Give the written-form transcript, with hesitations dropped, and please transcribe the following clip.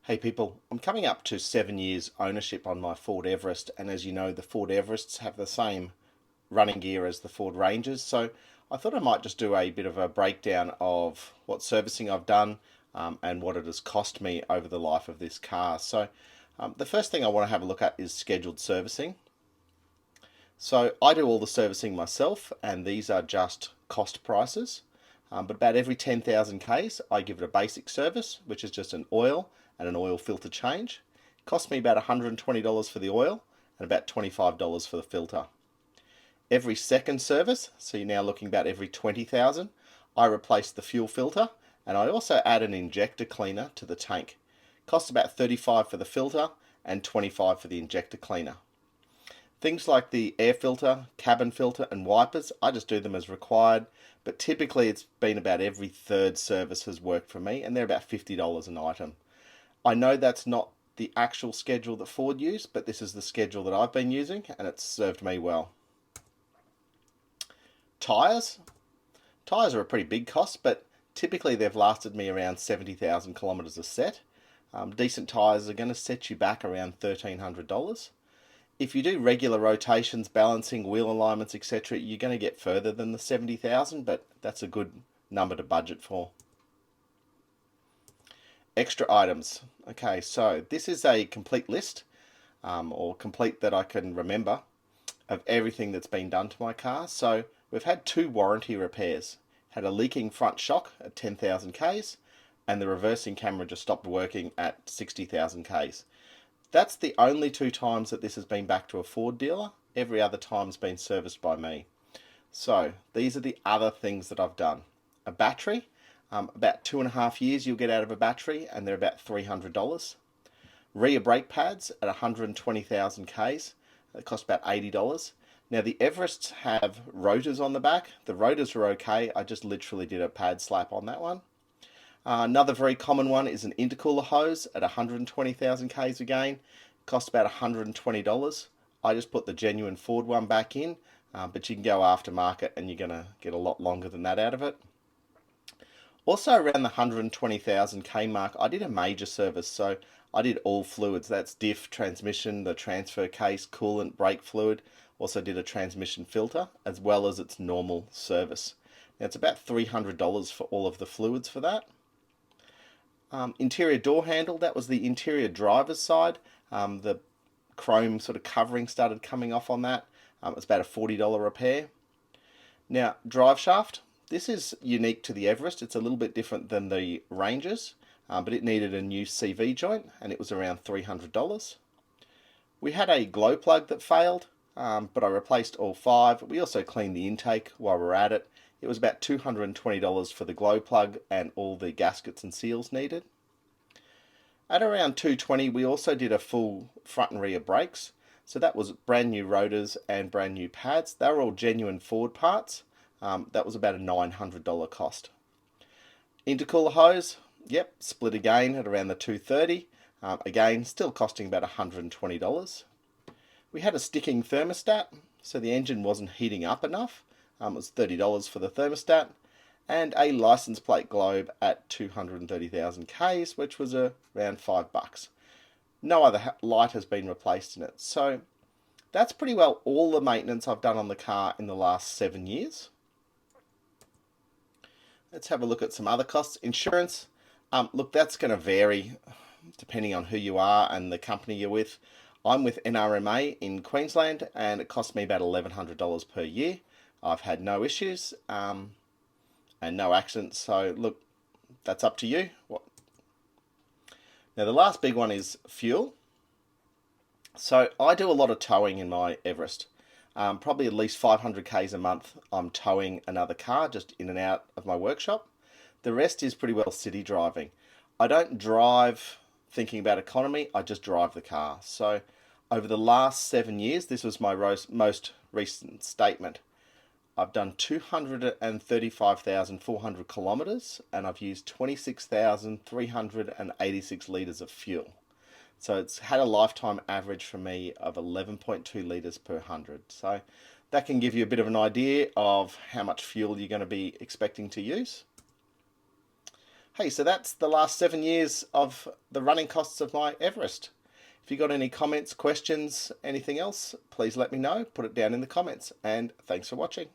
Hey people, I'm coming up to 7 years ownership on my Ford Everest, and as you know, the Ford Everests have the same running gear as the Ford Rangers, so I thought I might just do a bit of a breakdown of what servicing I've done and what it has cost me over the life of this car. So the first thing I want to have a look at is scheduled servicing. So I do all the servicing myself, and these are just cost prices. But about every 10,000 Ks, I give it a basic service, which is just an oil and an oil filter change. It costs me about $120 for the oil and about $25 for the filter. Every second service, so you're now looking about every 20,000, I replace the fuel filter, and I also add an injector cleaner to the tank. It costs about $35 for the filter and $25 for the injector cleaner. Things like the air filter, cabin filter, and wipers, I just do them as required, but typically it's been about every third service has worked for me, and they're about $50 an item. I know that's not the actual schedule that Ford used, but this is the schedule that I've been using, and it's served me well. Tyres. Tyres are a pretty big cost, but typically they've lasted me around 70,000 kilometres a set. Decent tyres are going to set you back around $1,300. If you do regular rotations, balancing, wheel alignments, etc., you're going to get further than the 70,000, but that's a good number to budget for. Extra items. Okay, so this is a complete list, or complete that I can remember, of everything that's been done to my car. So we've had 2 warranty repairs. Had a leaking front shock at 10,000 Ks, and the reversing camera just stopped working at 60,000 Ks. That's the only 2 times that this has been back to a Ford dealer. Every other time's been serviced by me. So these are the other things that I've done. A battery, about 2.5 years you'll get out of a battery, and they're about $300. Rear brake pads at 120,000 Ks, they cost about $80. Now the Everests have rotors on the back. The rotors are okay, I just literally did a pad slap on that one. Another very common one is an intercooler hose at 120,000 Ks again. Costs about $120. I just put the genuine Ford one back in, but you can go aftermarket and you're going to get a lot longer than that out of it. Also around the 120,000 K mark, I did a major service, so I did all fluids. That's diff, transmission, the transfer case, coolant, brake fluid. Also did a transmission filter, as well as its normal service. Now it's about $300 for all of the fluids for that. Interior door handle, that was the interior driver's side. The chrome sort of covering started coming off on that. It was about a $40 repair. Now, drive shaft, this is unique to the Everest. It's a little bit different than the Rangers, but it needed a new CV joint, and it was around $300. We had a glow plug that failed, but I replaced all 5. We also cleaned the intake while we were at it. It was about $220 for the glow plug and all the gaskets and seals needed. At around $220, we also did a full front and rear brakes. So that was brand new rotors and brand new pads. They were all genuine Ford parts. That was about a $900 cost. Intercooler hose, yep, split again at around the $230. Again, still costing about $120. We had a sticking thermostat, so the engine wasn't heating up enough. It was $30 for the thermostat, and a license plate globe at 230,000 Ks, which was around $5. No other light has been replaced in it. So that's pretty well all the maintenance I've done on the car in the last 7 years. Let's have a look at some other costs. Insurance, look, that's going to vary depending on who you are and the company you're with. I'm with NRMA in Queensland, and it costs me about $1,100 per year. I've had no issues and no accidents, so look, that's up to you. Now the last big one is fuel. So I do a lot of towing in my Everest. Probably at least 500 Ks a month I'm towing another car just in and out of my workshop. The rest is pretty well city driving. I don't drive thinking about economy, I just drive the car. So over the last 7 years, this was my most recent statement. I've done 235,400 kilometres, and I've used 26,386 litres of fuel. So it's had a lifetime average for me of 11.2 litres per 100. So that can give you a bit of an idea of how much fuel you're going to be expecting to use. Hey, so that's the last 7 years of the running costs of my Everest. If you got any comments, questions, anything else, please let me know. Put it down in the comments. And thanks for watching.